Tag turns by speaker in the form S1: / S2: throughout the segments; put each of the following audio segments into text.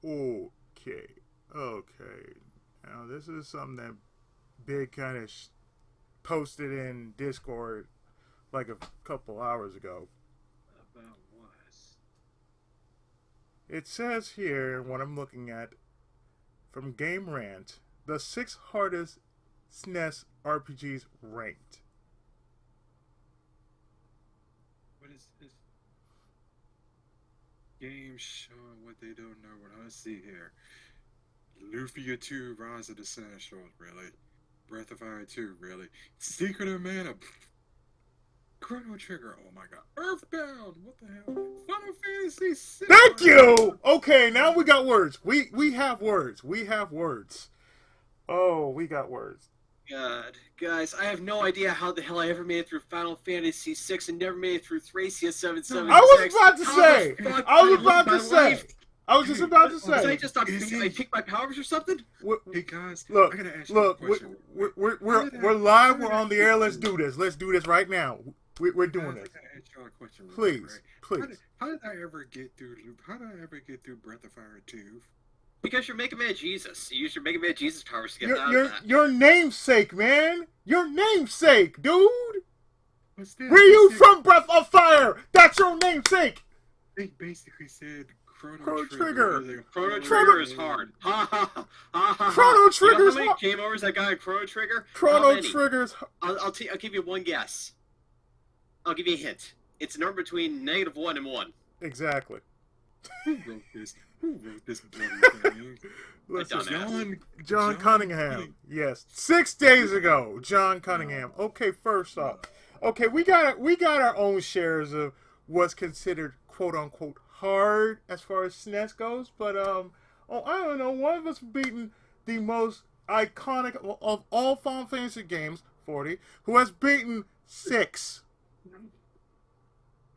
S1: Okay. Okay. Now this is something that Big kind of posted in Discord like a couple hours ago.
S2: About what?
S1: It says here, what I'm looking at, from Game Rant, the 6 hardest SNES RPGs ranked.
S2: What is this game showing what they don't know? What I see here. Lufia 2, Rise of the Sinistros, really? Breath of Fire 2, really? Secret of Mana, Chrono Trigger, oh my god. Earthbound, what the hell? Final Fantasy 6.
S1: Thank you. Okay, now we got words. We have words. We have words. Oh, we got words.
S3: God, guys, I have no idea how the hell I ever made it through Final Fantasy VI and never made it through Thracia 776.
S1: I was about to
S3: How
S1: say.
S3: the fuck
S1: I
S3: did
S1: was about
S3: live
S1: to
S3: my
S1: say.
S3: life?
S1: I was just about to
S3: Was I
S1: say.
S3: just not? I picked my powers or something?
S2: Hey guys,
S1: Look,
S2: I gotta ask you a
S1: look,
S2: question.
S1: we're live. We're on the air. Let's do this. Let's do this right now. We're doing
S2: Guys,
S1: this.
S2: I gotta ask you a question. Real
S1: Please,
S2: quick, right?
S1: please.
S2: How did I ever get through? How did I ever get through Breath of Fire 2?
S3: Because you're Mega Man Jesus. You use your Mega Man Jesus powers to get
S1: Your
S3: out
S1: your
S3: of that.
S1: your namesake, man. Your namesake, dude.
S2: What's that?
S1: Where you from, Breath of Fire? That's your namesake.
S2: They basically said Chrono
S1: Chrono
S2: Trigger.
S1: Trigger.
S3: Chrono
S1: Chrono-
S3: Trigger is hard. Ha ha ha ha ha.
S1: Chrono
S3: You know
S1: Trigger's
S3: how many
S1: hard.
S3: game overs I got in Chrono Trigger? How
S1: Chrono
S3: many?
S1: Trigger's.
S3: I'll give you one guess. I'll give you a hint. It's a number between -1 and 1.
S1: Exactly.
S2: Who wrote this? Who wrote this bloody thing?
S1: Listen,
S3: dumbass.
S1: John Cunningham. Yes, 6 days ago, John Cunningham. Okay, first off, okay, we got our own shares of what's considered quote unquote hard as far as SNES goes, but oh, I don't know. One of us beaten the most iconic of all Final Fantasy games, 40, who has beaten 6.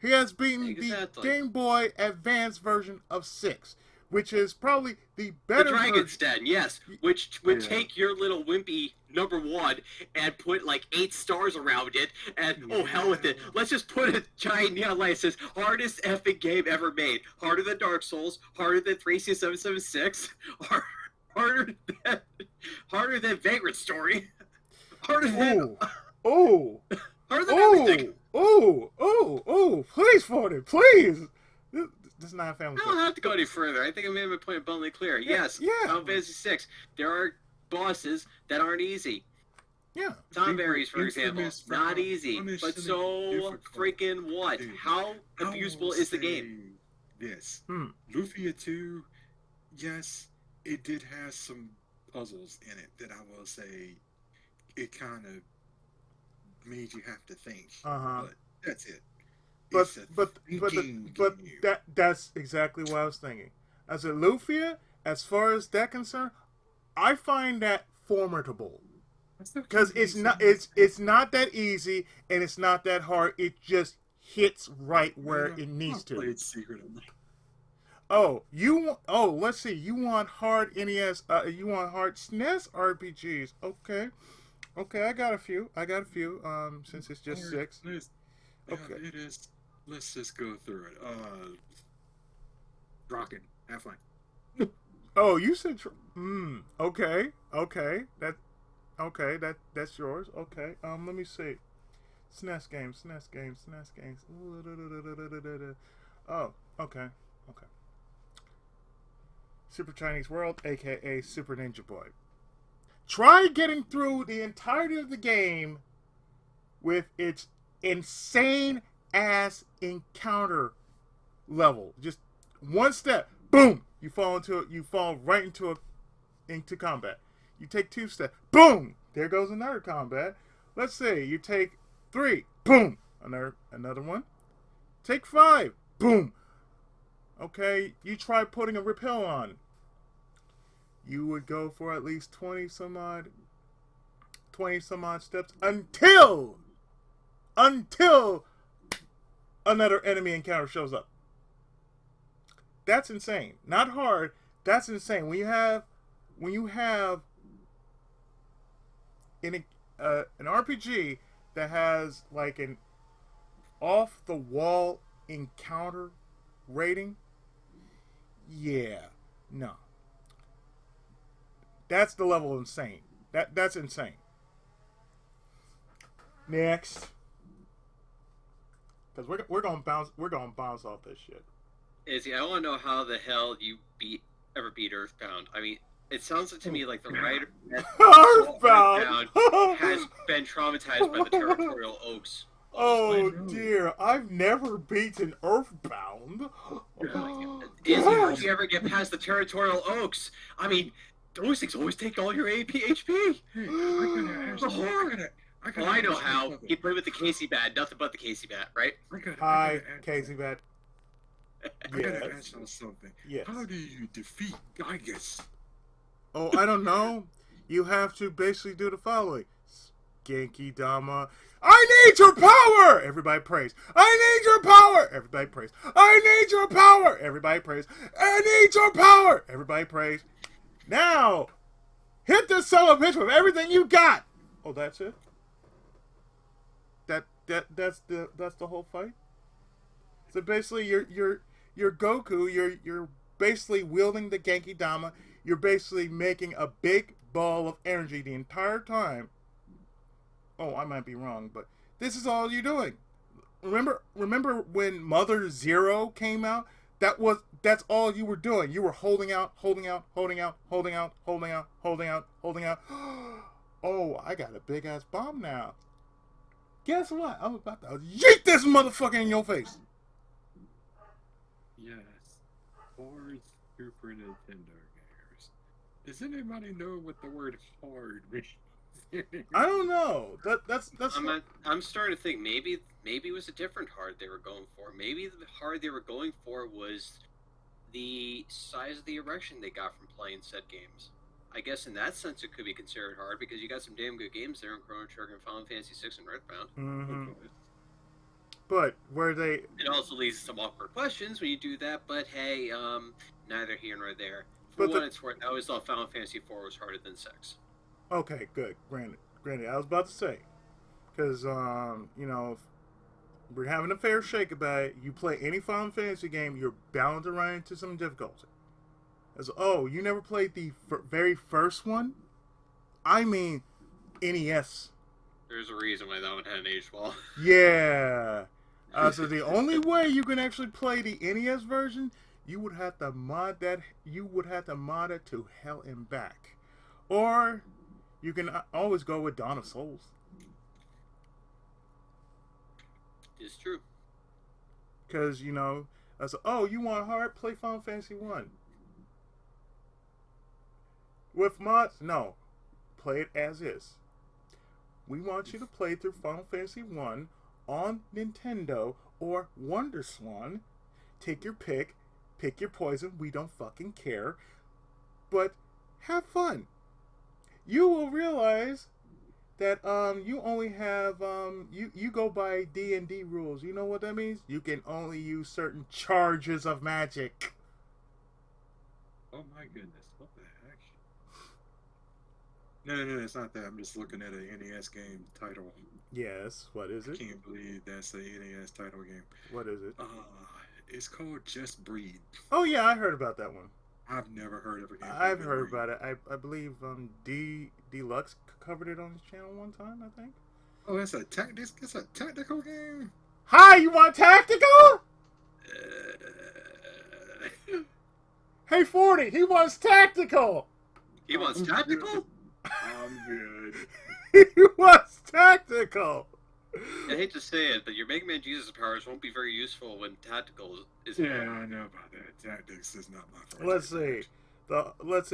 S1: He has beaten
S3: Exactly.
S1: the Game Boy Advance version of 6, which is probably the
S3: The
S1: better
S3: Dragon's
S1: version.
S3: Den, yes, which would
S2: Yeah.
S3: take your little wimpy #1 and put like 8 stars around it, and oh hell with it. Let's just put a giant neon light that says hardest effing game ever made. Harder than Dark Souls, harder than Thracia 776, harder than harder than Vagrant Story, harder than
S1: Oh,
S3: harder than everything.
S1: oh, please, Forty, please. This is not a family
S3: I don't have to go any further. I think I made my point abundantly clear. Yes,
S1: yeah.
S3: Final Fantasy VI. There are bosses that aren't easy.
S1: Yeah.
S3: Tomberries, for example,
S2: Infamous,
S3: not easy,
S2: infamous,
S3: but so
S2: difficult.
S3: freaking what?
S2: Dude,
S3: How
S2: I
S3: abusable
S2: will
S3: is the
S2: say
S3: game?
S2: This.
S1: Hmm.
S2: Lufia 2, yes, it did have some puzzles in it that I will say it kind of made you have to think.
S1: Uh-huh.
S2: But that's it.
S1: But
S2: It's a thinking game.
S1: that's exactly what I was thinking. As a Lufia, as far as that concerned, I find that formidable. Because it's not that easy and it's not that hard. It just hits right where it needs to.
S2: Played Secret of Mana.
S1: Let's see. You want hard NES? You want hard SNES RPGs? Okay. I got a few. Since it's just 6. Okay.
S2: It is. Let's just go through it. Rocket. Have fun.
S1: Oh, you said. Okay. That's yours. Okay. Let me see. SNES games. Oh, okay. Super Chinese World, aka Super Ninja Boy. Try getting through the entirety of the game with its insane ass encounter level. Just one step, boom, you fall right into combat. You take 2 steps, boom, there goes another combat. Let's say you take 3, boom, another one. Take 5, boom. Okay, you try putting a repel on. You would go for at least 20 some odd steps until another enemy encounter shows up. That's insane. Not hard. That's insane. When you have an RPG that has like an off the wall encounter rating, yeah, No. That's the level of insane. That's insane. Next. Because we're gonna bounce off this shit.
S3: Izzy, I want to know how the hell you ever beat Earthbound. I mean, it sounds to me like the writer that
S1: Earthbound
S3: has been traumatized by the territorial oaks.
S1: Oh dear, I've never beaten Earthbound.
S3: Izzy, how do you ever get past the territorial oaks? I mean, those things always take all your AP HP. I know how. You play with the Casey bat, nothing but the Casey bat, right?
S1: Hi, Casey bat.
S2: I gotta ask you something.
S1: Yes.
S2: How do you defeat Gaius?
S1: Oh, I don't know. You have to basically do the following. Genki Dama. I need your power! Everybody praise. I need your power! Everybody praise. I need your power! Everybody praise. I need your power! Everybody praise. Now, hit this son of a bitch with everything you got! Oh, that's it? That's the whole fight? So basically you're Goku, you're basically wielding the Genki Dama, you're basically making a big ball of energy the entire time. Oh, I might be wrong, but this is all you're doing. Remember when Mother Zero came out? That's all you were doing. You were holding out. Oh, I got a big ass bomb now. Guess what? I'm about to yeet this motherfucker in your face.
S2: Yes. Hard Super Nintendo gamers. Does anybody know what the word hard means?
S1: I don't know. That's.
S3: I'm starting to think maybe it was a different hard they were going for. Maybe the hard they were going for was the size of the erection they got from playing said games. I guess in that sense it could be considered hard because you got some damn good games there in Chrono Trigger and Final Fantasy VI and Earthbound.
S1: Mm-hmm. But were they?
S3: It also leads to some awkward questions when you do that. But hey, neither here nor there. For what it's worth, I always thought Final Fantasy IV was harder than 6.
S1: Okay, good. Granted, I was about to say, because if we're having a fair shake about it. You play any Final Fantasy game, you're bound to run into some difficulty. As you never played the very first one? I mean, NES.
S3: There's a reason why that one had an age wall.
S1: Yeah. So the only way you can actually play the NES version, you would have to mod that. You would have to mod it to hell and back, or you can always go with Dawn of Souls.
S3: It's true.
S1: Because you want hard? Play Final Fantasy 1. With mods? No. Play it as is. We want you to play through Final Fantasy 1 on Nintendo or WonderSwan. Take your pick. Pick your poison. We don't fucking care. But have fun. You will realize that you only have you go by D&D rules. You know what that means? You can only use certain charges of magic.
S2: Oh my goodness, what the heck? No, it's not that. I'm just looking at an NES game title.
S1: Yes, what is it?
S2: I can't believe that's a NES title game.
S1: What is it?
S2: It's called Just Breed.
S1: Oh yeah, I heard about that one.
S2: I've never heard of a game.
S1: I've heard about it. I believe Deluxe covered it on his channel one time, I think.
S2: Oh, it's a tactical game.
S1: Hi, you want tactical? Hey, 40, he wants tactical.
S3: He wants tactical?
S2: I'm good.
S1: He wants tactical.
S3: I hate to say it, but your Mega Man Jesus powers won't be very useful when tactical is.
S2: Yeah, I know about that. Tactics is not my favorite.
S1: Let's see.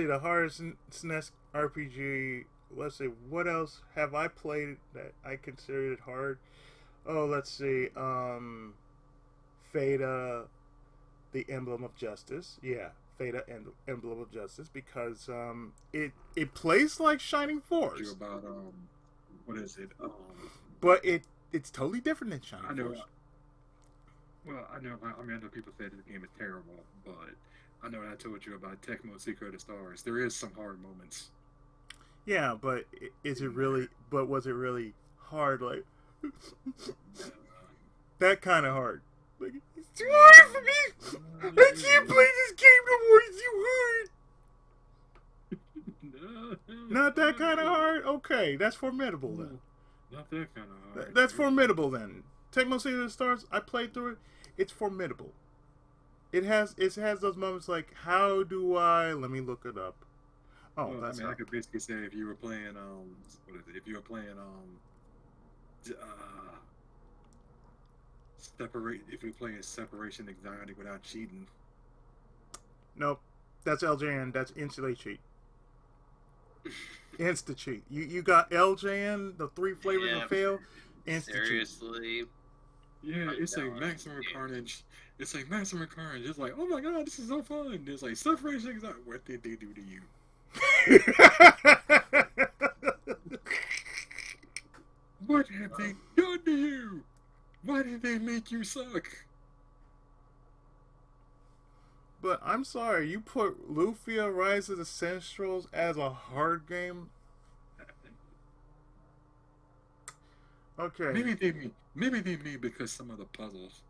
S1: The hardest SNES RPG. Let's see. What else have I played that I considered it hard? Oh, let's see. Fata, the Emblem of Justice. Yeah, Fata and Emblem of Justice, because it plays like Shining Force.
S2: You about what is it?
S1: But it's totally different than Shining
S2: I know.
S1: Force.
S2: Well, I know. I know people say the game is terrible, but I know I told you about Tecmo Secret of Stars. There is some hard moments.
S1: Yeah, but is it really? But was it really hard? Like that kind of hard? Like, it's too hard for me. I can't play this game no more. It's too hard. not that kind of hard. Okay, that's formidable then.
S2: Not that kind of hard.
S1: That's formidable then. Tecmo City of the Stars. I played through it. It's formidable. It has those moments like, how do I? Let me look it up. Oh,
S2: Well,
S1: that's
S2: I mean,
S1: how.
S2: I could basically say if you were playing what is it? If you were playing if you're playing Separation Anxiety without cheating.
S1: Nope, that's LJN. That's instantly cheat. Insta cheat. You got LJN, the 3 flavors
S3: Yeah,
S1: of fail. Insta cheat.
S3: Seriously.
S2: Yeah,
S3: I'm
S2: it's like
S3: telling
S2: Maximum
S3: you.
S2: Carnage. It's like Maximum Carnage. It's like, oh my god, this is so fun. There's like Separation Anxiety. What did they do to you? What have they done to you? Why did they make you suck?
S1: But I'm sorry, you put Lufia Rise of the Sentinels as a hard game? Okay.
S2: Maybe they mean because some of the puzzles.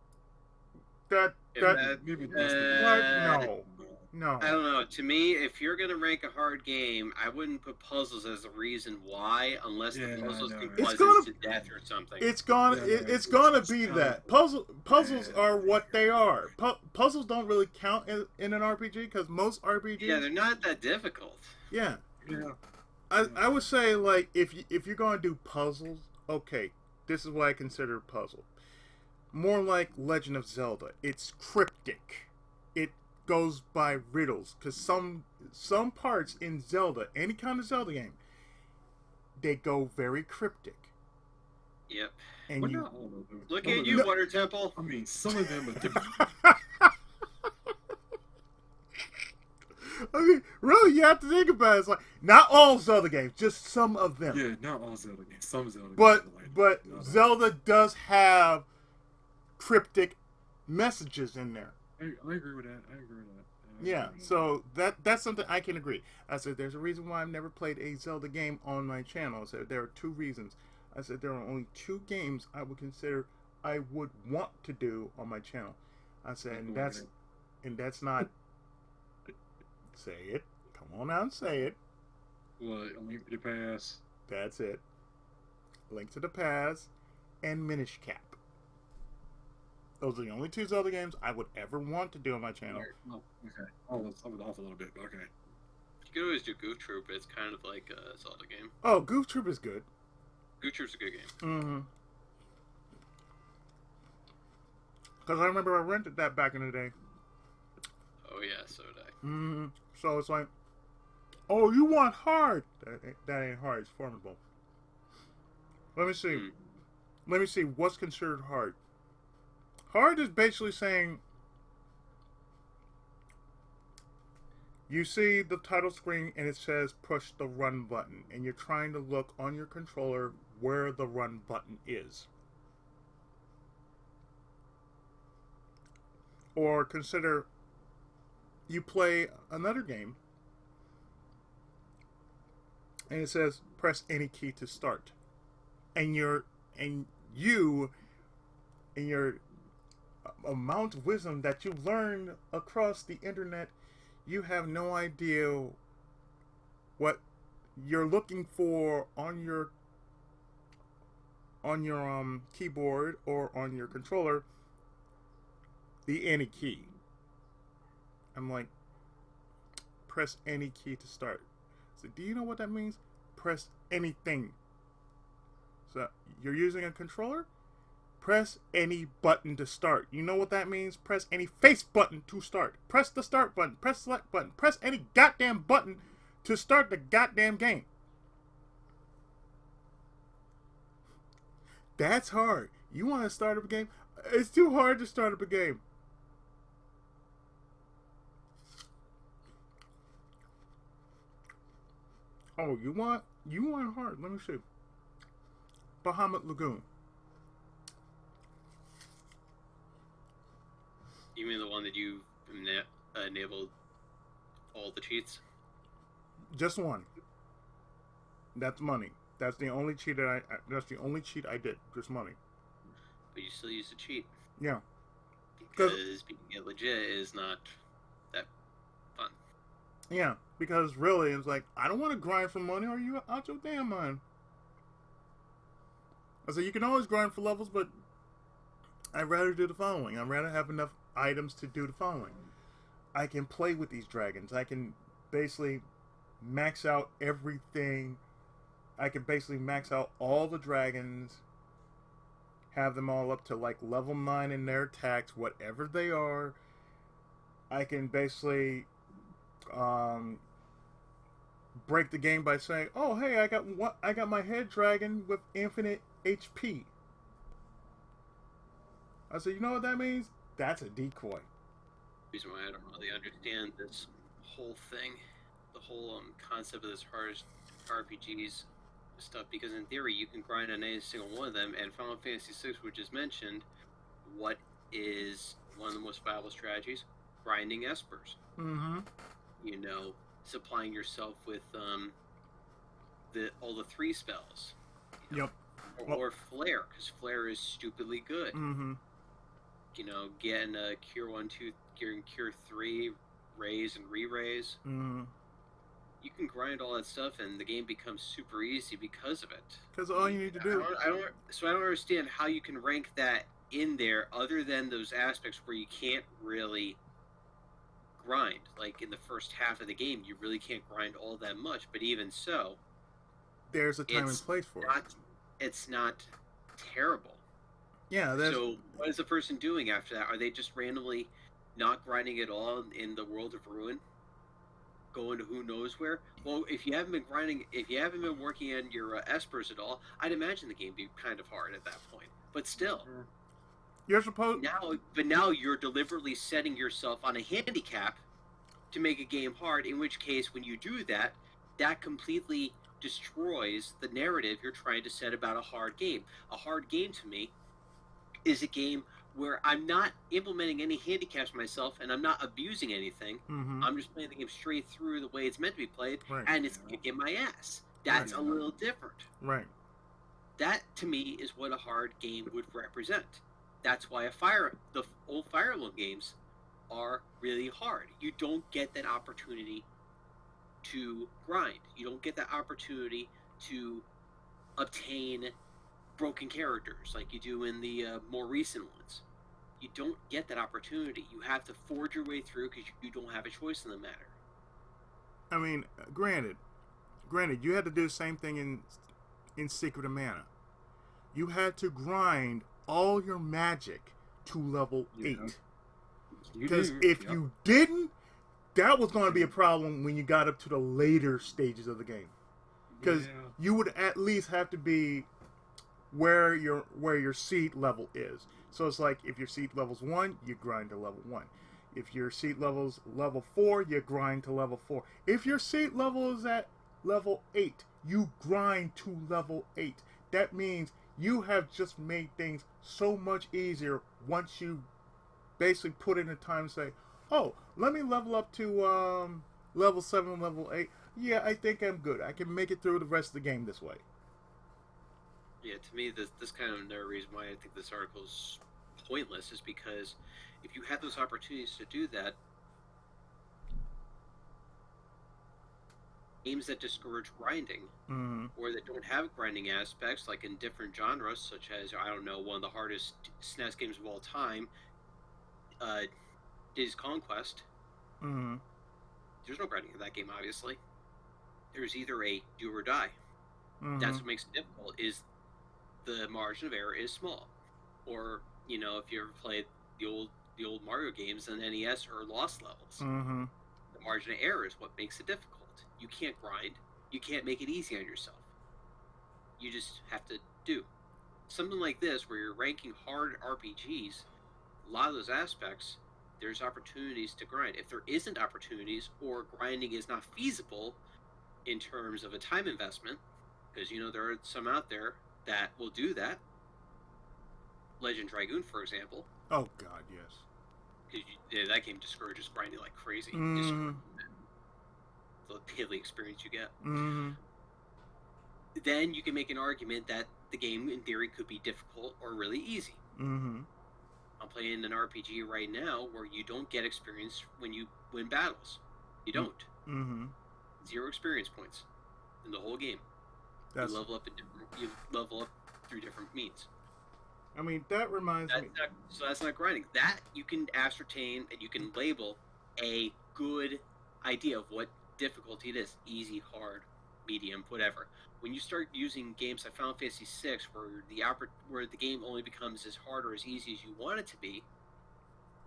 S2: Maybe that's
S1: what? No.
S3: I don't know. To me, if you're gonna rank a hard game, I wouldn't put puzzles as the reason why, unless
S2: Yeah,
S3: the puzzles
S2: I know,
S3: can
S2: right?
S3: cause
S1: It's gonna-
S3: us to death or something.
S1: It's gonna be that. Puzzles
S2: Yeah.
S1: are what they are. Puzzles don't really count in an RPG because most RPGs.
S3: Yeah, they're not that difficult.
S1: Yeah.
S2: Yeah.
S1: I would say, like, if you're gonna do puzzles, okay, this is what I consider a puzzle. More like Legend of Zelda. It's cryptic. It goes by riddles, because some parts in Zelda, any kind of Zelda game, they go very cryptic.
S3: Yep.
S1: And
S2: But
S1: you
S2: not all of them.
S3: Look
S2: Some
S3: at
S2: of
S3: you,
S2: them-
S3: Water Temple.
S2: I mean, some of them are different.
S1: I mean, really, you have to think about it. It's like, not all Zelda games, just some of them.
S2: Yeah, not all Zelda games. Some Zelda games.
S1: But
S2: are like
S1: but
S2: that. Not all.
S1: Zelda does have cryptic messages in there.
S2: I agree with that. I agree with that.
S1: Yeah, so that's something I can agree. I said there's a reason why I've never played a Zelda game on my channel. I said there are 2 reasons. I said there are only 2 games I would consider I would want to do on my channel. I said and that's not say it. Come on out and say it.
S2: What? A Link to the Past.
S1: That's it. Link to the Past and Minish Cap. Those are the only 2 Zelda games I would ever want to do on my channel.
S2: Oh, okay. I was off a little bit, but okay.
S3: You could always do Goof Troop. It's kind of like a Zelda game.
S1: Oh, Goof Troop is good.
S3: Goof Troop's a good game.
S1: Mm-hmm. Because I remember I rented that back in the day.
S3: Oh yeah, so did I.
S1: Mm-hmm. So it's like, oh, you want hard? That ain't hard. It's formidable. Let me see.
S3: Hmm.
S1: Let me see. What's considered hard? Hard is basically saying you see the title screen and it says push the run button, and you're trying to look on your controller where the run button is. Or consider you play another game and it says press any key to start, and your amount of wisdom that you learned across the internet, you have no idea what you're looking for on your keyboard or on your controller, the any key. I'm like, press any key to start. So do you know what that means? Press anything. So you're using a controller? Press any button to start. You know what that means? Press any face button to start. Press the start button. Press select button. Press any goddamn button to start the goddamn game. That's hard. You want to start up a game? It's too hard to start up a game. Oh, you want hard? Let me see. Bahamut Lagoon.
S3: You mean the one that you enabled all the cheats?
S1: Just one. That's money. That's the only cheat that's the only cheat I did. Just money.
S3: But you still use the cheat.
S1: Yeah.
S3: Because being it legit is not that fun.
S1: Yeah, because really, it's like, I don't want to grind for money. Are you out your damn mind? I said, you can always grind for levels, but I'd rather do the following. I'd rather have enough items to do the following. I can play with these dragons. I can basically max out everything. I can basically max out all the dragons, have them all up to like level 9 in their attacks, whatever they are. I can basically break the game by saying, "Oh, hey, I got my head dragon with infinite HP." I said, "You know what that means? That's a decoy."
S3: Reason why I don't really understand this whole thing, the whole concept of this hardest RPGs stuff, because in theory you can grind on any single one of them, and Final Fantasy VI, which is mentioned, what is one of the most viable strategies? Grinding espers.
S1: Mm-hmm.
S3: You know, supplying yourself with all the 3 spells. You know,
S1: Yep.
S3: or flare, because flare is stupidly good.
S1: Mm-hmm.
S3: You know, getting a cure 1, 2, cure 3, raise and re-raise.
S1: Mm-hmm.
S3: You can grind all that stuff, and the game becomes super easy because of it.
S1: Because all you need to do.
S3: I don't understand how you can rank that in there, other than those aspects where you can't really grind. Like in the first half of the game, you really can't grind all that much. But even so,
S1: There's a time and place for it.
S3: It's not terrible.
S1: Yeah.
S3: So what is the person doing after that? Are they just randomly not grinding at all in the world of Ruin? Going to who knows where? Well, if you haven't been grinding, if you haven't been working on your espers at all, I'd imagine the game would be kind of hard at that point. But still,
S1: You're supposed.
S3: now you're deliberately setting yourself on a handicap to make a game hard. In which case, when you do that, that completely destroys the narrative you're trying to set about a hard game. A hard game to me is a game where I'm not implementing any handicaps myself, and I'm not abusing anything.
S1: Mm-hmm.
S3: I'm just playing the game straight through the way it's meant to be played,
S1: Right.
S3: and it's kicking my ass. That's a little different.
S1: Right.
S3: That, to me, is what a hard game would represent. That's why the old Fire Emblem games are really hard. You don't get that opportunity to grind. You don't get that opportunity to obtain broken characters like you do in the more recent ones. You don't get that opportunity. You have to forge your way through because you don't have a choice in the matter.
S1: I mean, granted, you had to do the same thing in Secret of Mana. You had to grind all your magic to level 8. Because if you didn't, that was going to be a problem when you got up to the later stages of the game. Because you would at least have to be where your seed level is. So it's like if your seed level's 1, you grind to level 1. If your seed level's level 4, you grind to level 4. If your seed level is at level 8, you grind to level 8. That means you have just made things so much easier once you basically put in the time and say, "Oh, let me level up to level 7, level 8. Yeah, I think I'm good. I can make it through the rest of the game this way."
S3: Yeah, to me, this kind of another reason why I think this article is pointless is because if you have those opportunities to do that, games that discourage grinding or that don't have grinding aspects, like in different genres, such as, I don't know, one of the hardest SNES games of all time, Diddy's Conquest. There's no grinding in that game, obviously. There's either a do or die. That's what makes it difficult, is the margin of error is small. Or, you know, if you ever played the old Mario games on NES or Lost Levels, the margin of error is what makes it difficult. You can't grind. You can't make it easy on yourself. You just have to do. Something like this, where you're ranking hard RPGs, a lot of those aspects, there's opportunities to grind. If there isn't opportunities, or grinding is not feasible in terms of a time investment, because, you know, there are some out there that will do that. Legend Dragoon, for example.
S1: Oh, God, yes.
S3: Because that game discourages grinding like crazy. The daily experience you get. Then you can make an argument that the game, in theory, could be difficult or really easy. I'm playing an RPG right now where you don't get experience when you win battles. You don't.
S1: Mm-hmm.
S3: 0 experience points in the whole game.
S1: That's.
S3: You level up you level up through different means.
S1: I mean, that reminds me.
S3: So that's not grinding. That you can ascertain and you can label a good idea of what difficulty it is: easy, hard, medium, whatever. When you start using games like Final Fantasy VI, where the game only becomes as hard or as easy as you want it to be,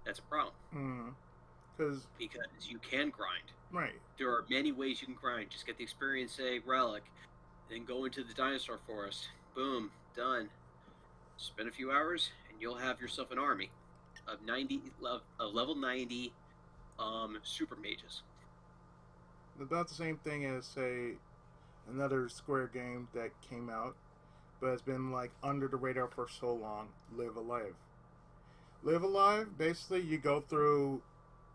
S3: that's a problem. Because you can grind.
S1: Right.
S3: There are many ways you can grind. Just get the experience, say, relic, then go into the dinosaur forest. Boom, done. Spend a few hours, and you'll have yourself an army of level 90 super mages.
S1: About the same thing as, say, another Square game that came out, but has been like under the radar for so long. Live Alive. Live Alive, basically, you go through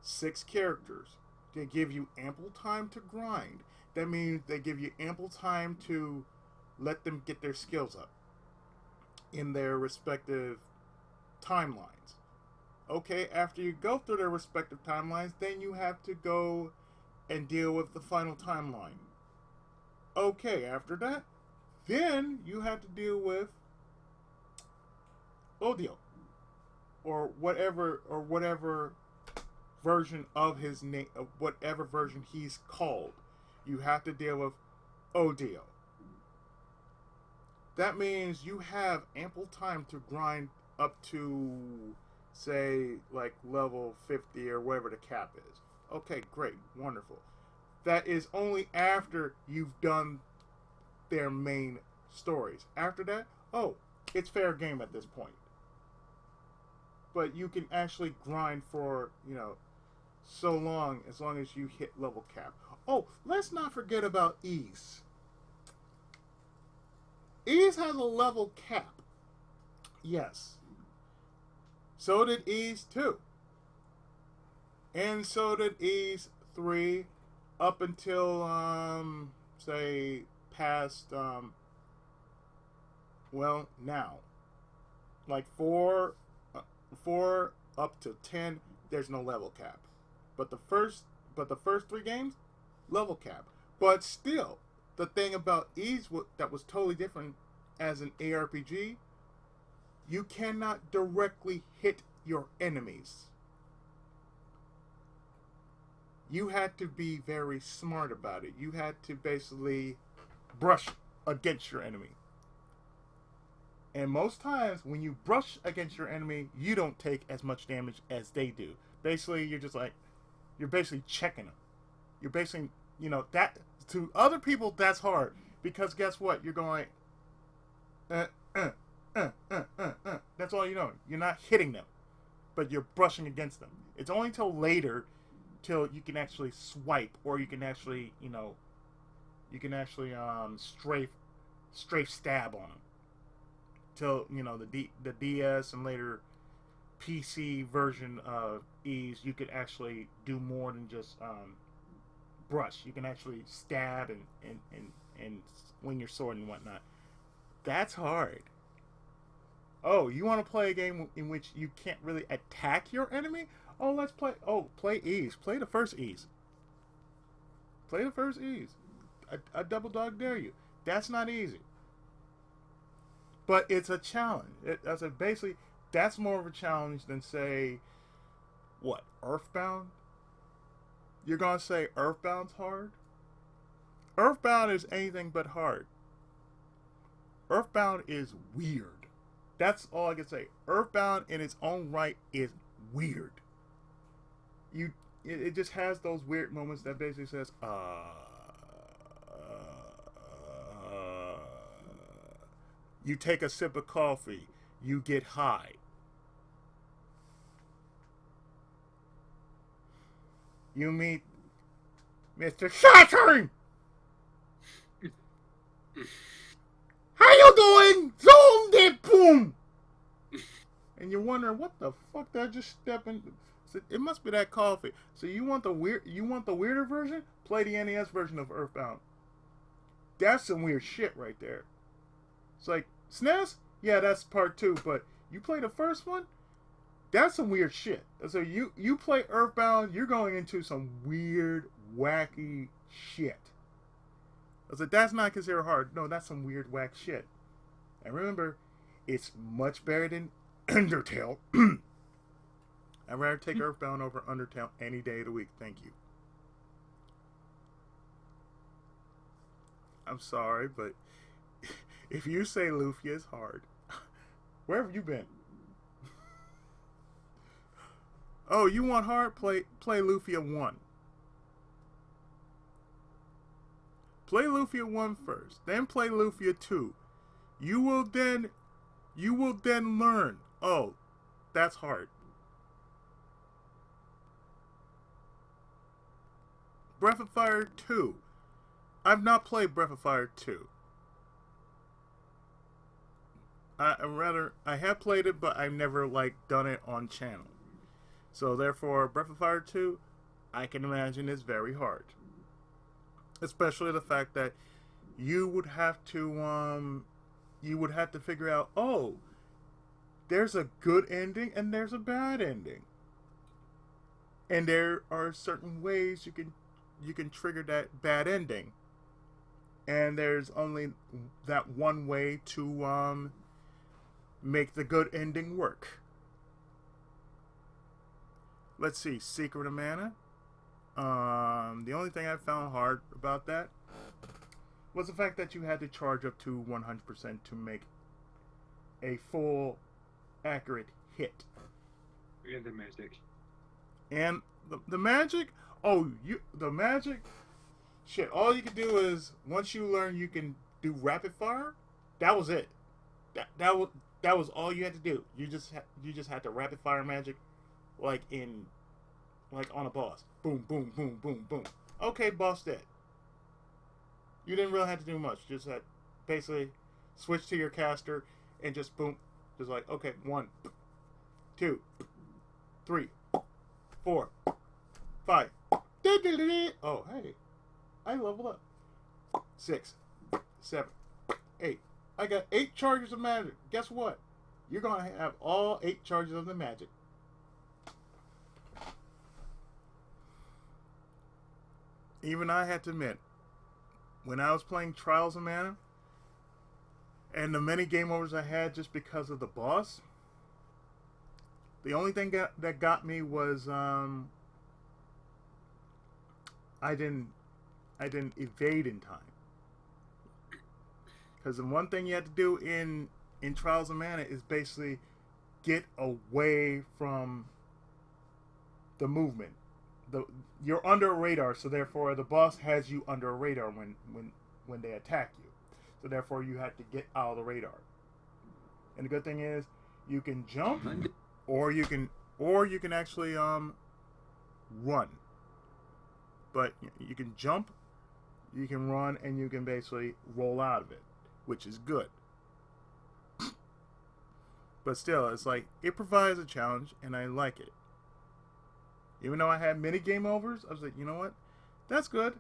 S1: 6 characters. They give you ample time to grind. That means they give you ample time to let them get their skills up in their respective timelines. Okay, after you go through their respective timelines, then you have to go and deal with the final timeline. Okay, after that, then you have to deal with Odio, or whatever version of his name, of whatever version he's called. You have to deal with Odio. That means you have ample time to grind up to, say, like level 50 or whatever the cap is. Okay, great, wonderful. That is only after you've done their main stories. After that, it's fair game at this point. But you can actually grind for, so long as you hit level cap. Oh, let's not forget about Ease. Ease has a level cap. Yes. So did Ease 2. And so did Ease 3 up until, say, past, now. Like 4 up to 10, there's no level cap. But the first 3 games, level cap. But still, the thing about Ease that was totally different as an ARPG, you cannot directly hit your enemies. You had to be very smart about it. You had to basically brush against your enemy. And most times, when you brush against your enemy, you don't take as much damage as they do. Basically, you're basically checking them. You're basically, that, to other people, that's hard. Because guess what? You're going, That's all you know. You're not hitting them, but you're brushing against them. It's only till later, till you can actually swipe, or you can actually, strafe stab on them. Till, the DS and later PC version of Ease, you could actually do more than just brush. You can actually stab and swing your sword and whatnot. That's hard. Oh, you want to play a game in which you can't really attack your enemy? Oh, let's play. Oh, play Ease. Play the first Ease. Play the first Ease. I double dog dare you. That's not easy. But it's a challenge. Basically, that's more of a challenge than, say, what, Earthbound? You're going to say Earthbound's hard? Earthbound is anything but hard. Earthbound is weird. That's all I can say. Earthbound in its own right is weird. It just has those weird moments that basically says, you take a sip of coffee, you get high. You meet Mr. Saturn! How you doing? Zoom did boom! And you're wondering, what the fuck did I just step in? It must be that coffee. So you want the weirder version? Play the NES version of Earthbound. That's some weird shit right there. It's like, SNES? Yeah, that's part 2, but you play the first one? That's some weird shit. So you play Earthbound, you're going into some weird wacky shit. I was like, that's not considered hard. No, that's some weird whack shit. And remember, it's much better than Undertale. I'd rather take Earthbound over Undertale any day of the week. Thank you. I'm sorry, but if you say Lufia is hard, where have you been? Oh, you want hard? Play Lufia 1. Play Lufia 1 first, then play Lufia 2. You will then learn, oh, that's hard. Breath of Fire 2. I've not played Breath of Fire 2. I have played it, but I've never done it on channel. So therefore, Breath of Fire 2, I can imagine is very hard. Especially the fact that you would have to figure out, oh, there's a good ending and there's a bad ending. And there are certain ways you can trigger that bad ending. And there's only that one way to make the good ending work. Let's see, Secret of Mana. The only thing I found hard about that was the fact that you had to charge up to 100% to make a full, accurate hit.
S2: And the magic.
S1: And the magic? Oh, the magic? Shit, all you can do is, once you learn you can do rapid fire, that was it. That was all you had to do. You just had to rapid fire magic on a boss. Boom, boom, boom, boom, boom. Okay, boss dead. You didn't really have to do much. Just had basically switch to your caster and just boom. Just okay, 1, 2, 3, 4, 5. Oh, hey. I leveled up. 6, 7, 8. I got 8 charges of magic. Guess what? You're going to have all 8 charges of the magic. Even I had to admit, when I was playing Trials of Mana, and the many game overs I had just because of the boss, the only thing that got me was I didn't evade in time. Because the one thing you have to do in Trials of Mana is basically get away from the movement. You're under a radar, so therefore the boss has you under a radar when they attack you. So therefore you have to get out of the radar. And the good thing is you can jump, or you can actually run. But you can jump, you can run, and you can basically roll out of it, which is good. But still, it's it provides a challenge, and I like it. Even though I had many game overs, I was like, you know what? That's good.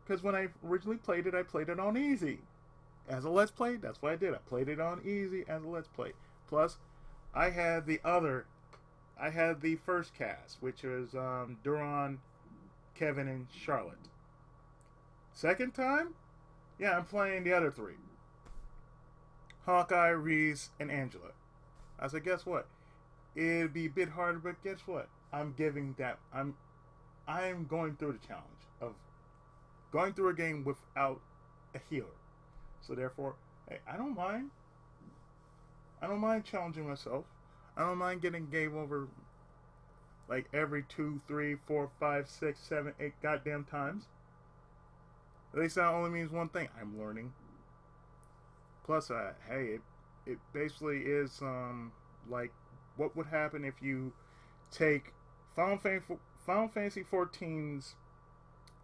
S1: Because when I originally played it, I played it on easy. As a Let's Play, that's what I did. I played it on easy as a Let's Play. Plus, I had the first cast, which was Duran, Kevin, and Charlotte. Second time? Yeah, I'm playing the other 3. Hawkeye, Reese, and Angela. I said, guess what? It'd be a bit harder, but guess what? I'm going through the challenge of going through a game without a healer. So therefore, hey, I don't mind. I don't mind challenging myself. I don't mind getting game over every 2, 3, 4, 5, 6, 7, 8 goddamn times. At least that only means one thing. I'm learning. Plus, hey, it basically is what would happen if you take Final Fantasy XIV's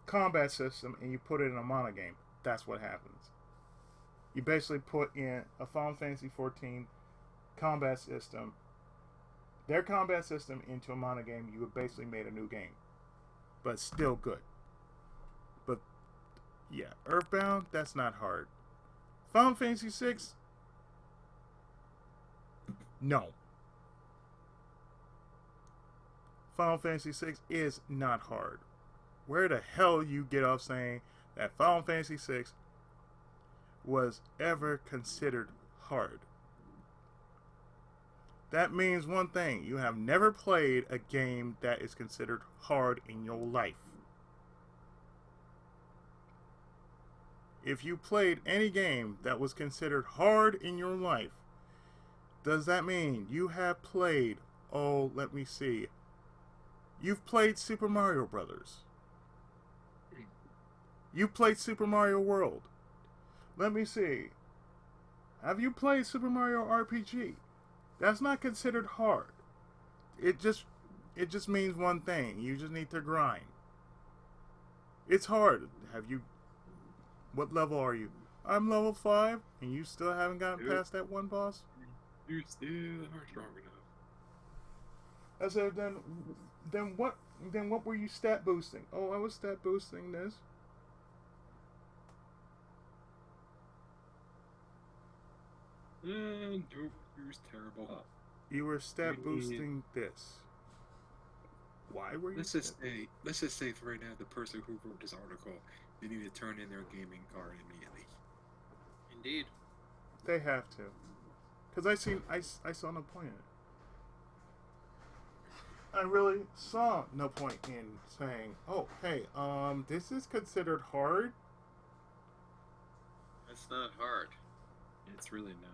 S1: combat system and you put it in a mono game. That's what happens. You basically put in a Final Fantasy XIV combat system, their combat system, into a mono game. You would basically made a new game, but still good. But yeah, Earthbound, that's not hard. Final Fantasy VI, no. Final Fantasy VI is not hard. where the hell you get off saying that Final Fantasy VI was ever considered hard? That means one thing. You have never played a game that is considered hard in your life. If you played any game that was considered hard in your life, does that mean you have played, oh, let me see, you've played Super Mario Brothers. You played Super Mario World. Let me see. Have you played Super Mario RPG? That's not considered hard. It just means one thing. You just need to grind. It's hard. What level are you? I'm level 5, and you still haven't gotten past that one boss?
S2: You still aren't strong enough.
S1: I said, then what were you stat boosting? Oh, I was stat boosting this.
S2: And it was terrible.
S1: You were stat boosting this. Why were you?
S2: Let's just say for right now, the person who wrote this article, they need to turn in their gaming card immediately.
S3: Indeed.
S1: They have to, because I saw no point in it. I really saw no point in saying, "Oh, hey, this is considered hard."
S3: That's not hard.
S2: It's really not.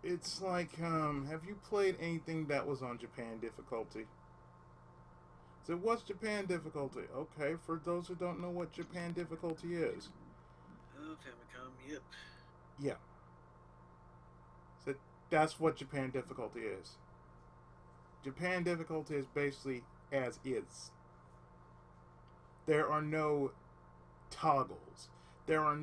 S1: It's like, have you played anything that was on Japan difficulty? So what's Japan difficulty? Okay, for those who don't know what Japan difficulty is.
S3: Oh, Famicom, yep.
S1: Yeah. So that's what Japan difficulty is. Japan difficulty is basically as is. There are no toggles. There's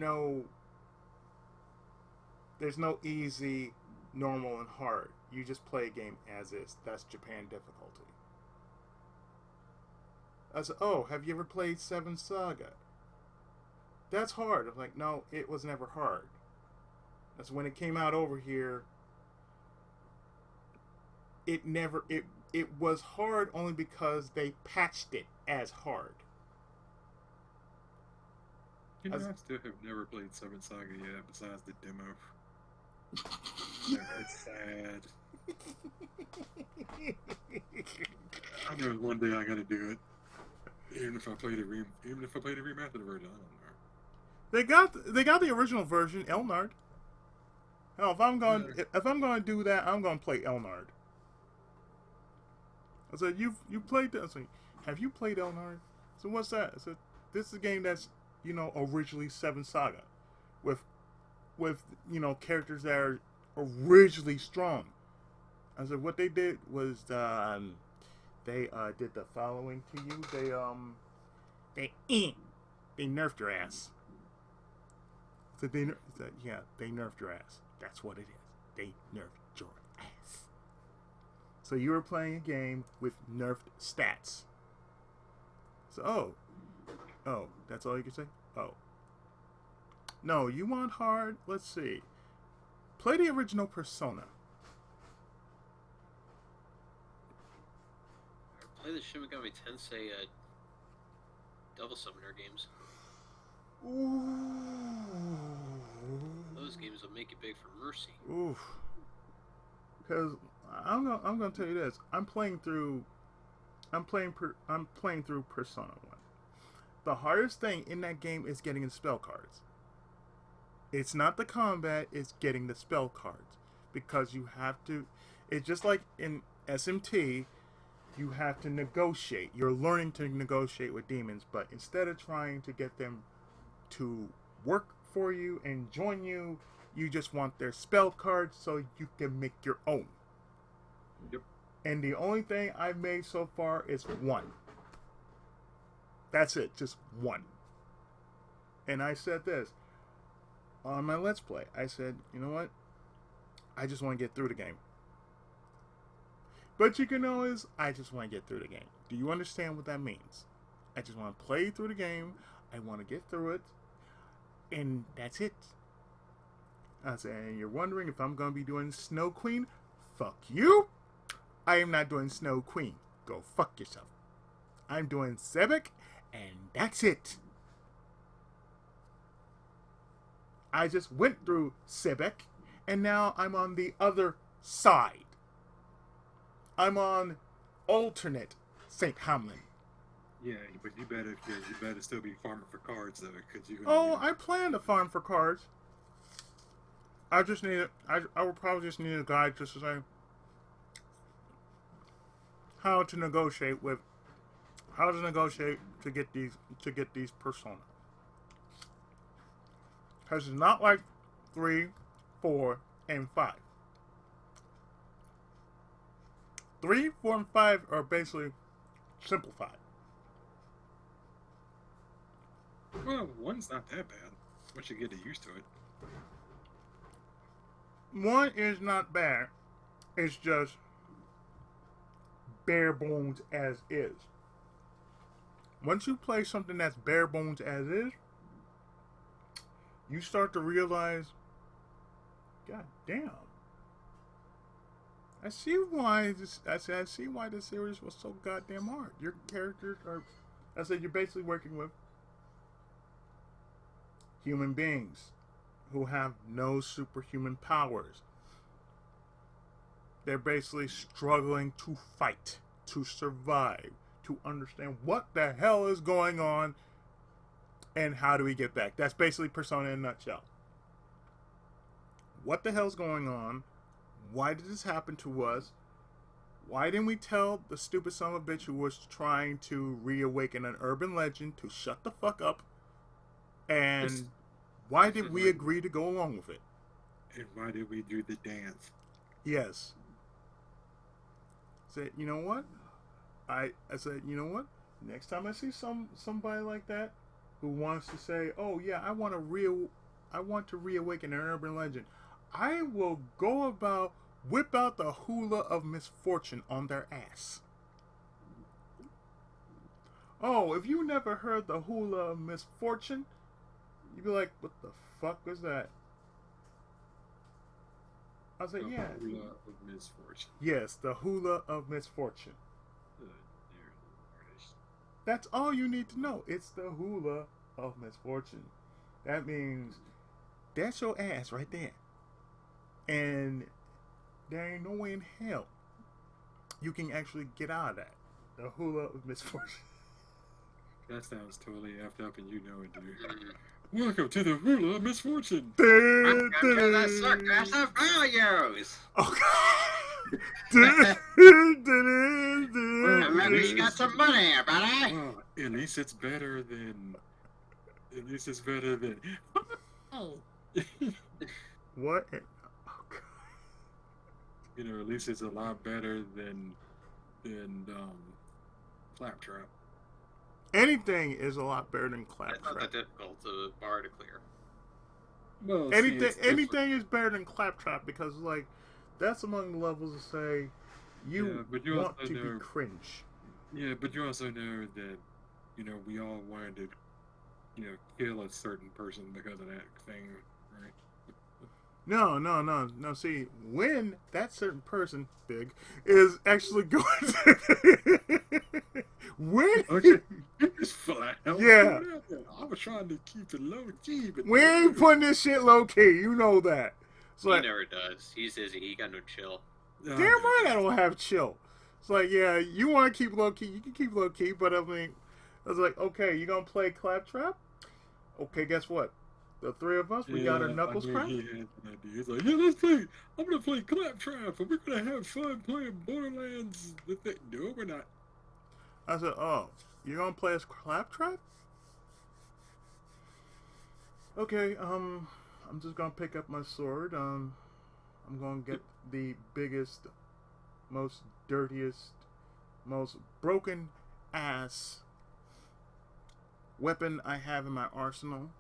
S1: no easy, normal, and hard. You just play a game as is. That's Japan difficulty. I said, oh, have you ever played Seven Saga? That's hard. I'm like, no, it was never hard. That's when it came out over here. It was hard only because they patched it as hard.
S2: I still have never played Seven Saga yet, besides the demo. It's sad. I know one day I gotta do it. Even if I play the remastered version, I don't know.
S1: They got the original version, Elnard. Hell, if I'm going to do that, I'm going to play Elnard. I said, you played that? I said, have you played Elnard? So what's that? I said, this is a game that's, originally Seven Saga, with characters that are originally strong. I said, what they did was they did the following to you. They nerfed your ass. So they nerfed your ass. That's what it is. They nerfed your ass. So you were playing a game with nerfed stats. So, oh, that's all you can say? Oh. No, you want hard? Let's see. Play the original Persona.
S3: Play the Shin Megami Tensei Devil Summoner games.
S1: Ooh.
S3: Those games will make you beg for mercy.
S1: Oof. Because I'm gonna tell you this. I'm playing through Persona 1. The hardest thing in that game is getting the spell cards. It's not the combat, it's getting the spell cards. Because you have to... It's just like in SMT, you have to negotiate. You're learning to negotiate with demons, but instead of trying to get them to work for you and join you, you just want their spell cards so you can make your own.
S2: Yep.
S1: And the only thing I've made so far is one. That's it, just one. And I said this on my Let's Play. I said, you know what? I just want to get through the game. But you can always, I just want to get through the game. Do you understand what that means? I just want to play through the game. I want to get through it. And that's it. I said, and you're wondering if I'm going to be doing Snow Queen? Fuck you. I am not doing Snow Queen. Go fuck yourself. I'm doing Sebek, and that's it. I just went through Sebek, and now I'm on the other side. I'm on alternate St. Hamlin.
S2: Yeah, but you better still be farming for cards though, because you.
S1: I plan to farm for cards. I just need I would probably just need a guide just to say how to negotiate to get these personas. Because it's not like 3, 4, and 5. 3, 4, and 5 are basically simplified.
S2: Well, one's not that bad once you get used to it.
S1: 1 is not bad. It's just bare bones as is. Once you play something that's bare bones as is, you start to realize, God damn. I see why this series was so goddamn hard. Your characters are, you're basically working with human beings who have no superhuman powers. They're basically struggling to fight, to survive, to understand what the hell is going on and how do we get back. That's basically Persona in a nutshell. What the hell's going on? Why did this happen to us? Why didn't we tell the stupid son of a bitch who was trying to reawaken an urban legend to shut the fuck up? And why did we agree to go along with it?
S2: And why did we do the dance?
S1: Yes. Said, you know what? I said, you know what? Next time I see somebody like that who wants to say, oh yeah, I want to reawaken an urban legend, I will go about whip out the hula of misfortune on their ass. Oh, if you never heard the hula of misfortune, you'd be like, what the fuck was that? I was like,
S2: The
S1: yeah.
S2: hula of misfortune.
S1: Yes, the hula of misfortune.
S2: Dear Lord.
S1: That's all you need to know. It's the hula of misfortune. That means that's your ass right there. And there ain't no way in hell you can actually get out of that. The hula of misfortune.
S2: That sounds totally effed up, and you know it, dude. Welcome to the hula of misfortune.
S3: Welcome to the circus of values. Maybe you got some money, buddy.
S2: Well, at least it's better than. Oh.
S1: What?
S2: You know, at least it's a lot better than Claptrap.
S1: Anything is a lot better than
S3: It's not that
S1: Claptrap.
S3: difficult to bar to clear.
S2: Well,
S1: Anything is better than Claptrap because, like, that's among the levels to say you
S2: but you
S1: want
S2: also
S1: to
S2: know-
S1: be cringe.
S2: Yeah, but you also know that, you know, we all wanted to, you know, kill a certain person because of that thing, right?
S1: No. See, when that certain person, Big, is actually going to... when...
S2: Okay, it's flat.
S1: Yeah.
S2: I was trying to keep it low key, but
S1: We ain't putting this shit low key. You know that. It's
S3: He
S1: like,
S3: never does. He's Izzy. He got no chill.
S2: Oh,
S1: damn right I don't have chill. It's like, yeah, you want to keep low key, you can keep low key, but I mean, I was like, okay, you gonna play Claptrap? Okay, guess what? The three of us, we got our knuckles
S2: I knew
S1: cracked.
S2: he had an idea. He's like, yeah, let's play. I'm gonna play Claptrap, and we're gonna have fun playing Borderlands. No, we're not.
S1: I said, oh, you gonna play as Claptrap? Okay, I'm just gonna pick up my sword. I'm gonna get the biggest, most dirtiest, most broken ass weapon I have in my arsenal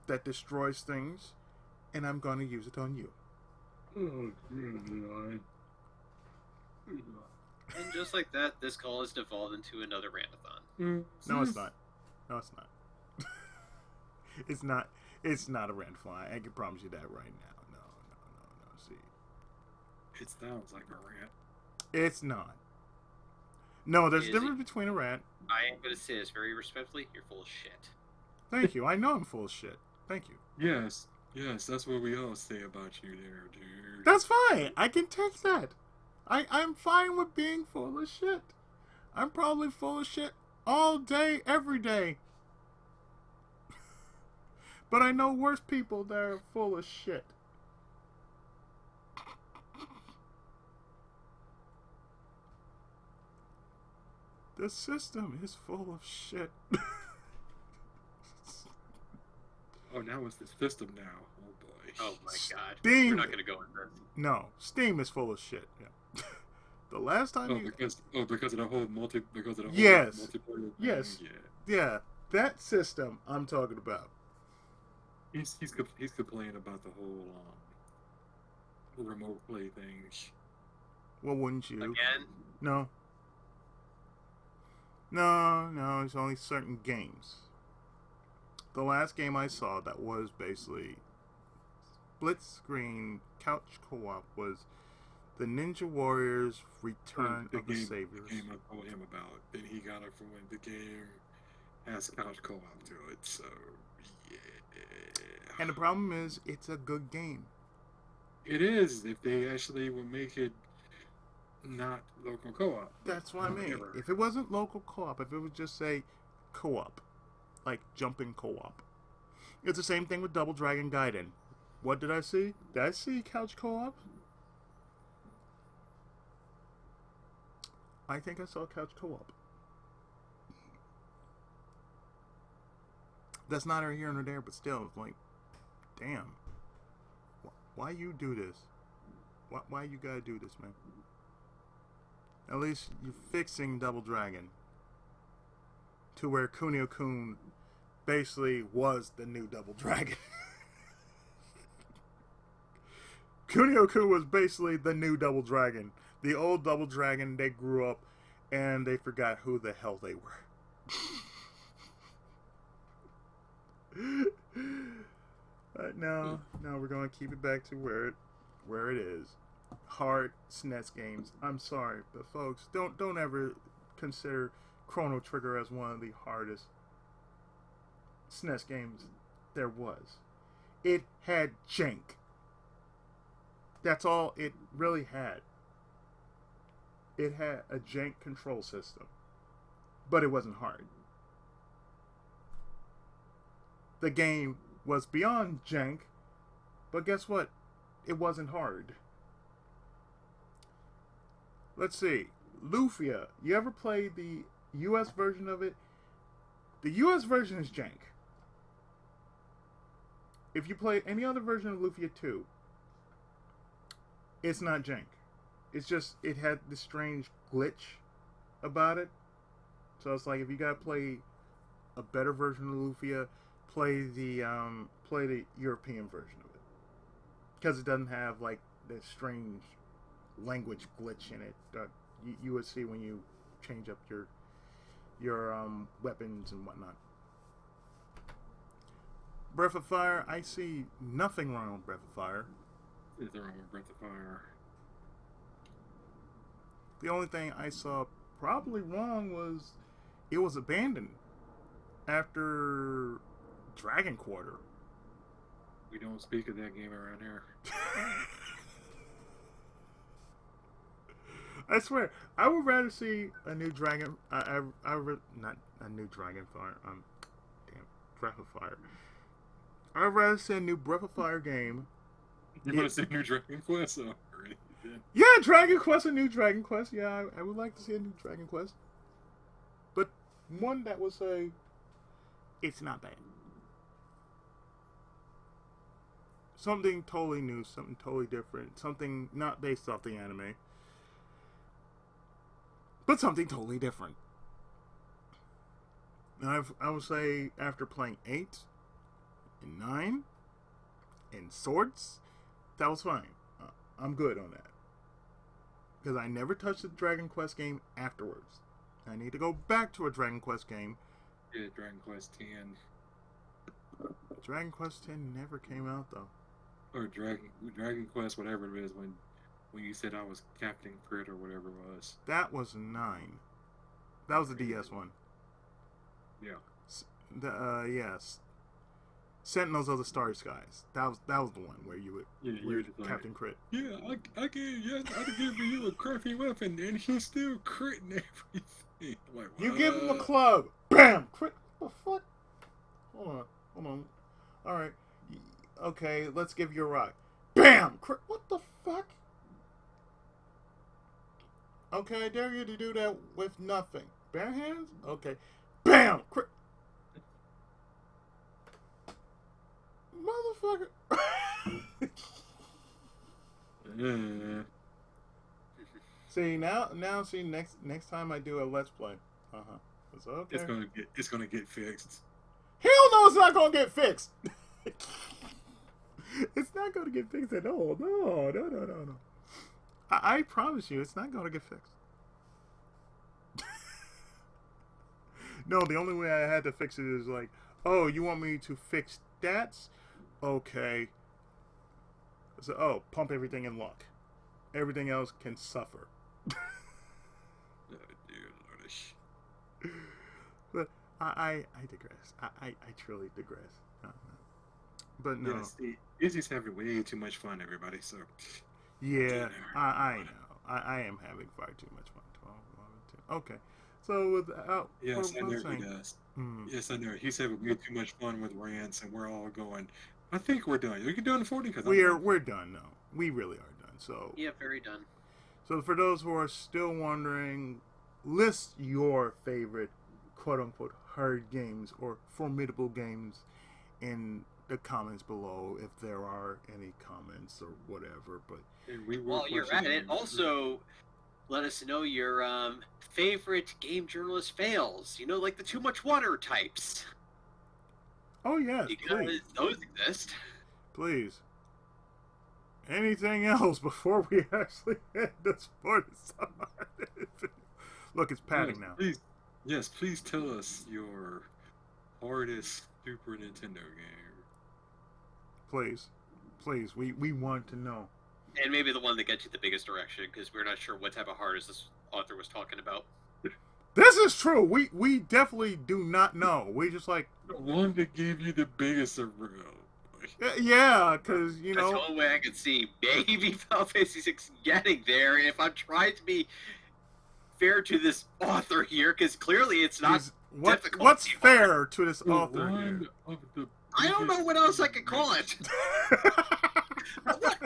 S1: that destroys things, and I'm gonna use it on you.
S2: Oh, good Lord.
S3: And just like that, this call has devolved into another rantathon.
S1: No, it's not. No, it's not. It's not. It's not a rent fly. I can promise you that right now. No. See,
S2: It sounds like a rant.
S1: it's not. No, there's a
S3: Is
S1: difference between a rat.
S3: I am going to say this very respectfully. You're full of shit.
S1: Thank you. I know I'm full of shit. Thank you.
S2: Yes, yes, that's what we all say about you there, dude.
S1: That's fine. I can take that. I'm fine with being full of shit. I'm probably full of shit all day, every day. But I know worse people that are full of shit. The system is full of shit.
S2: Oh, now it's the system now. Oh boy.
S3: Oh my god.
S1: Steam.
S3: We're not going to go into this.
S1: No, Steam is full of shit. Yeah. The last time you...
S2: Because of the whole
S1: Yes.
S2: multiplayer thing.
S1: Yes.
S2: Yeah.
S1: Yeah, that system I'm talking about.
S2: He's complaining about the whole remote play thing.
S1: Well, wouldn't you?
S3: Again?
S1: No. No, it's only certain games. The last game I saw that was basically split screen couch co-op was the Ninja Warriors Return of the Saviors.
S2: The game I told him about, and he got it from when the game has couch co-op to it, so yeah.
S1: And the problem is, it's a good game.
S2: It is, if they actually would make it not local co-op.
S1: That's what I mean. If it wasn't local co-op, if it was just, say, co-op, like jumping co-op. It's the same thing with Double Dragon Gaiden. What did I see? Did I see couch co-op? I think I saw couch co-op. That's neither here nor there, but still, it's like, damn. Why you do this? Why you gotta do this, man? At least you're fixing Double Dragon to where Kunio-kun basically was the new Double Dragon. Kunio-kun was basically the new Double Dragon. The old Double Dragon, they grew up and they forgot who the hell they were. But no, we're gonna keep it back to where it is. Hard SNES games. I'm sorry, but folks, don't ever consider Chrono Trigger as one of the hardest SNES games there was. It had jank. That's all it really had. It had a jank control system, but it wasn't hard. The game was beyond jank, but guess what? It wasn't hard. Let's see. Lufia. You ever played the US version of it? The US version is jank. If you play any other version of Lufia 2, it's not jank. It's just, it had this strange glitch about it. So it's like, if you gotta play a better version of Lufia, play the European version of it. Because it doesn't have like this strange language glitch in it that you would see when you change up your weapons and whatnot. Breath of Fire, I see nothing wrong with Breath of Fire.
S2: Nothing wrong with Breath of Fire.
S1: The only thing I saw probably wrong was it was abandoned after Dragon Quarter.
S2: We don't speak of that game around here.
S1: I swear, I would rather see a new Dragon. Not a new Dragon Fire. Damn, Breath of Fire. I'd rather see a new Breath of Fire game.
S2: You want to see a new Dragon Quest? Oh, already.
S1: Yeah, Dragon Quest, a new Dragon Quest. Yeah, I would like to see a new Dragon Quest. But one that would say, it's not bad. Something totally new, something totally different, something not based off the anime. But something totally different. And I would say after playing 8 and 9 and Swords, that was fine. I'm good on that. Because I never touched a Dragon Quest game afterwards. I need to go back to a Dragon Quest game.
S2: Yeah, Dragon Quest 10.
S1: Dragon Quest 10 never came out though.
S2: Or Dragon Quest, whatever it is, when you said I was Captain Crit or whatever it was.
S1: That was 9. That was the DS one.
S2: Yeah.
S1: Yes. Sentinels of the Starry Skies. That was the one where you would
S2: You were just like,
S1: Captain Crit.
S2: yeah, I give you a crappy weapon, and he's still critting everything. I'm like,
S1: You give him a
S2: what?
S1: club, bam, crit. What the fuck? Hold on. All right, okay, let's give you a rock, bam, crit. What the fuck? Okay, I dare you to do that with nothing. Bare hands? Okay, bam, crit. Motherfucker. See now next time I do a let's play. It's okay.
S2: It's gonna get fixed.
S1: Hell no, it's not gonna get fixed. It's not gonna get fixed at all. No. I promise you, it's not gonna get fixed. No, the only way I had to fix it is like, oh, you want me to fix stats? Okay. So, oh, pump everything in luck. Everything else can suffer.
S2: Oh, dear Lord.
S1: But I digress. I truly digress. But no.
S2: Yes, it's just having way too much fun, everybody. So.
S1: Yeah, I know. I am having far too much fun. 12, 11, 10. Okay. So without.
S2: Yes, I know he does. Yes, I know. He's having way too much fun with rants, and we're all going. I think we're done. Are you done 40?
S1: We're done. No, we really are done. So
S3: Yeah, very done.
S1: So for those who are still wondering, list your favorite quote unquote hard games or formidable games in the comments below if there are any comments or whatever. But
S3: while you're at it, also let us know your favorite game journalist fails. You know, like the too much water types.
S1: Oh yes,
S3: because
S1: please.
S3: Those exist.
S1: Please. Anything else before we actually end this part? Look, it's padding now.
S2: Please tell us your hardest Super Nintendo game.
S1: Please, we want to know.
S3: And maybe the one that gets you the biggest direction, because we're not sure what type of hardest this author was talking about.
S1: This is true. We definitely do not know. We just like
S2: the one that gave you the biggest thrill.
S1: Yeah, because you know
S3: that's the only way I could see maybe Final Fantasy 6 getting there. If I'm trying to be fair to this author here, because clearly it's not difficult.
S1: What's fair to this author here?
S3: I don't know what else I could call it.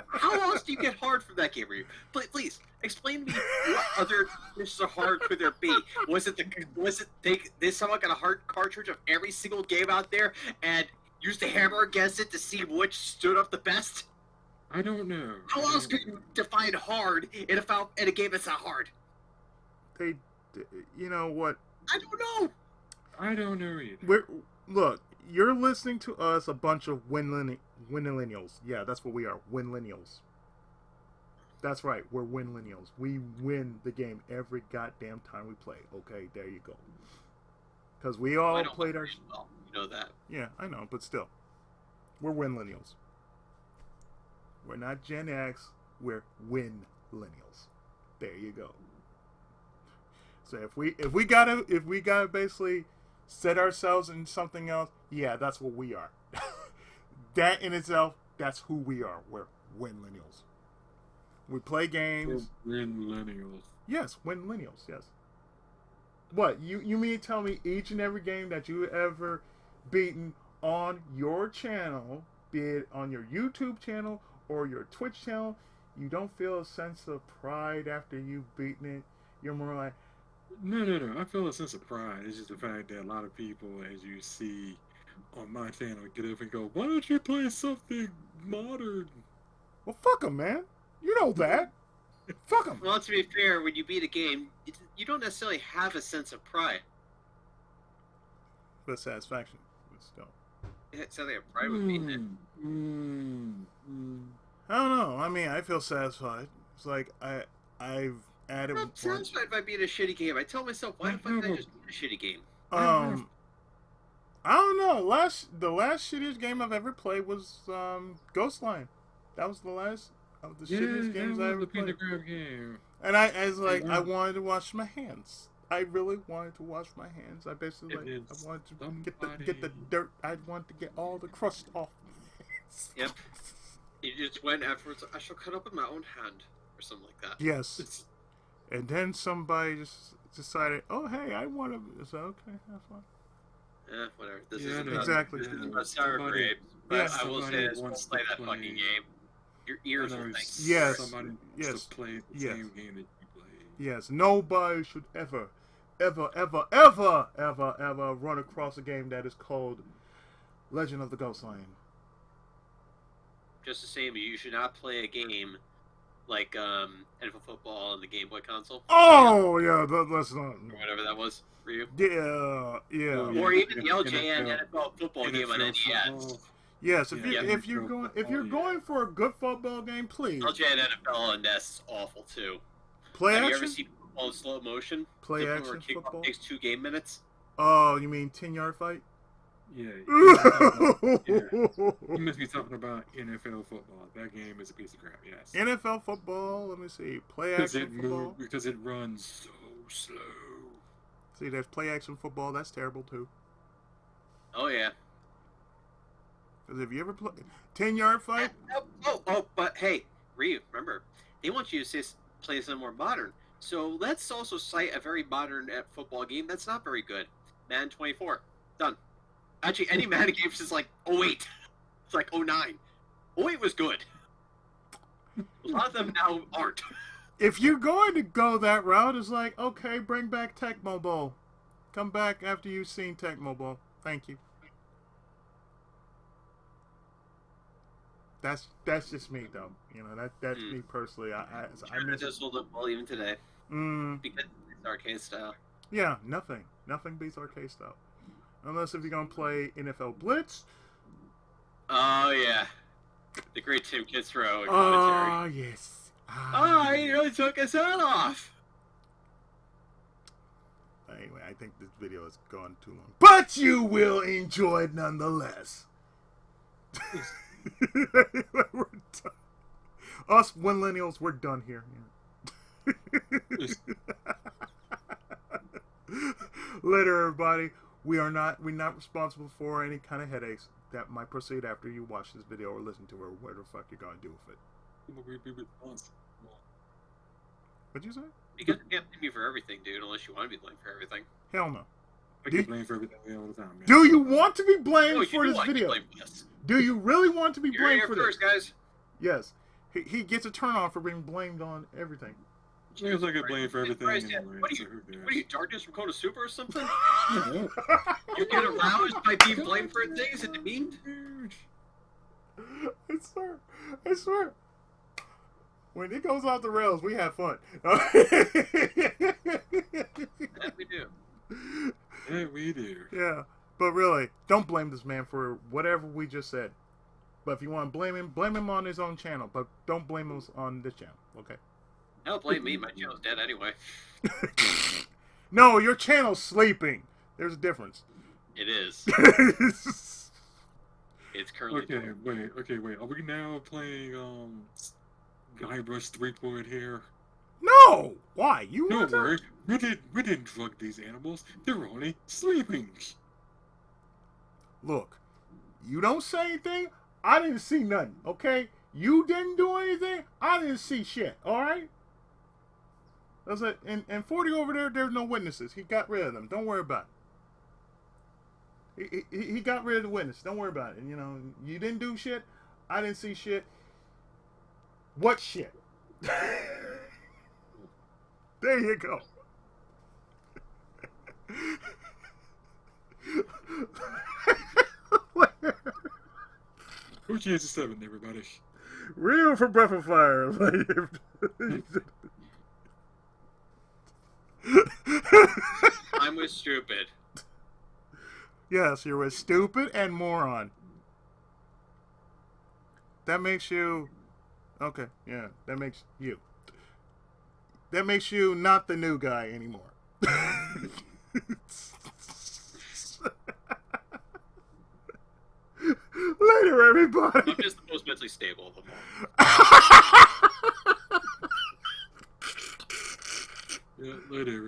S3: How else do you get hard from that game? Please explain to me what other missions are hard could there be? Was it someone got a hard cartridge of every single game out there and used a hammer against it to see which stood up the best?
S2: I don't know.
S3: How else could you define hard in a game that's not hard?
S1: You know what?
S3: I don't know.
S2: I don't know either.
S1: Look, you're listening to us, a bunch of winillennials. Yeah, that's what we are, winillennials. That's right, we're winillennials. We win the game every goddamn time we play. Okay, there you go. Because we all played our...
S3: Well, you know that.
S1: Yeah, I know, but still. We're winillennials. We're not Gen X, we're winillennials. There you go. So if we gotta basically set ourselves in something else, yeah, that's what we are. That in itself, that's who we are. We're winillennials. We play games.
S2: We're winillennials.
S1: Yes, winillennials. Yes. What you mean? Tell me each and every game that you ever beaten on your channel, be it on your YouTube channel or your Twitch channel, you don't feel a sense of pride after you've beaten it. You're more like,
S2: no. I feel a sense of pride. It's just the fact that a lot of people, as you see on my channel, get up and go, "Why don't you play something modern?"
S1: Well, fuck them, man. You know that. Fuck them.
S3: Well, to be fair, when you beat a game, you don't necessarily have a sense of pride.
S1: But satisfaction. But still.
S3: It's something of pride with beating it.
S1: I don't know. I mean, I feel satisfied. It's like I've added.
S3: I'm not satisfied if I beat a shitty game. I tell myself, why the fuck did I just beat a shitty game?
S1: I don't know. The last shittiest game I've ever played was Ghostline. That was the last of the shittiest games I ever played.
S2: Game.
S1: And I was like, I wanted to wash my hands. I really wanted to wash my hands. I basically
S2: It
S1: I
S2: is
S1: wanted to
S2: somebody-
S1: get the dirt. I wanted to get all the crust off my hands.
S3: Yep. You just went afterwards. I shall cut up with my own hand, or something like that.
S1: Yes.
S2: It's-
S1: And then somebody just decided, oh hey, I want to. So okay, that's fine.
S3: Whatever. This
S2: Yeah,
S3: isn't
S2: no,
S3: about,
S1: Exactly.
S3: This isn't
S2: yeah,
S3: about sour
S2: somebody-
S3: grapes. But
S1: Yes.
S3: I will say
S2: Somebody
S3: this:
S2: wants
S3: won't play
S2: to
S3: that
S2: play-
S3: fucking game. Your ears will think.
S1: Yes.
S2: Somebody wants
S1: Yes.
S2: to play the
S1: Yes.
S2: same game that you play.
S1: Yes, nobody should ever run across a game that is called Legend of the Ghost Lion.
S3: Just the same, you should not play a game like NFL football on the Game Boy console.
S1: Oh yeah, let's not.
S3: Or whatever that was for you.
S1: Yeah.
S2: Oh, yeah.
S3: Or even the
S2: NFL
S3: LJN NFL football game on
S2: NFL
S3: NES.
S2: football.
S1: Yes,
S2: Yeah,
S1: if you're going for a good football game, please
S3: LJN NFL on NES is awful too.
S1: play
S3: Have you ever
S1: action.
S3: seen football in slow motion?
S1: Play
S3: Where
S1: action
S3: kickoff
S1: football.
S3: takes 2 game minutes.
S1: Oh, you mean 10-yard fight?
S2: Yeah. You must be talking about NFL football. That game is a piece of crap. Yes.
S1: NFL football. Let me see. Play
S2: Because
S1: action football.
S2: because it runs so slow.
S1: See, there's play action football. That's terrible too.
S3: Oh yeah.
S1: Because if you ever play 10-yard fight,
S3: But hey, Ryu, remember, they want you to play something more modern. So let's also cite a very modern football game that's not very good. Madden 24. Done. Actually, any Madden game is like 08. It's like 09. 08 was good. A lot of them now aren't.
S1: if you're going to go that route, it's like, okay, bring back Tecmo Bowl. Come back after you've seen Tecmo Bowl. Thank you. That's just me though. You know, that's me personally. I miss
S3: Just hold up well even today because it's arcade style.
S1: Yeah, nothing beats arcade style. Unless if you're gonna play NFL Blitz.
S3: Oh yeah, the great Tim Kitzrow
S1: Oh
S3: commentary.
S1: yes.
S3: Oh, he really took his hat off.
S1: Anyway, I think this video has gone too long, but you will enjoy it nonetheless. We're done. Us millennials, we're done here. Later, everybody. We're not responsible for any kind of headaches that might proceed after you watch this video or listen to it or whatever the fuck you're gonna do with it. What'd you say?
S3: Because you can't blame me for everything, dude, unless you want to be blamed for everything.
S1: Hell no.
S2: I get blamed for everything all the time, man.
S1: Do you want to be blamed
S3: No,
S1: for
S3: you
S1: this
S3: want to be
S1: video?
S3: blamed for this.
S1: Do you really want to be
S3: You're
S1: blamed
S3: here
S1: for
S3: first,
S1: this?
S3: guys.
S1: Yes. He gets a turn on for being blamed on everything.
S2: Seems like I get blamed for everything
S3: Christ,
S2: anyway.
S3: what are
S2: so
S3: you,
S2: who cares?
S3: what are you, darkness from Kona Super or something?
S2: Yeah.
S3: You get aroused by being blamed for things and demeaned?
S1: I swear. When it goes off the rails, we have fun.
S3: That we do.
S2: Yeah, we do.
S1: Yeah, but really, don't blame this man for whatever we just said. But if you want to blame him on his own channel. But don't blame us on this channel, okay?
S3: Don't blame me. My channel's dead anyway.
S1: No, your channel's sleeping. There's a difference.
S3: It is. It's currently
S2: Okay, wait. Are we now playing Guybrush 3 here?
S1: No! Why? You
S2: Don't
S1: want to?
S2: worry. We didn't drug these animals. They're only sleeping.
S1: Look, you don't say anything, I didn't see nothing, okay? You didn't do anything, I didn't see shit, alright? That's it. And 40 over there, there's no witnesses. He got rid of them. Don't worry about it. He got rid of the witness. Don't worry about it. You know, you didn't do shit. I didn't see shit. What shit? There you go.
S2: Who's Jesus 7, everybody?
S1: Real for Breath of Fire.
S3: I was stupid.
S1: Yes, you're a stupid and moron. That makes you... Okay, yeah, that makes you. That makes you not the new guy anymore. Later, everybody.
S3: I'm just the most mentally stable of them all.
S2: Yeah, later.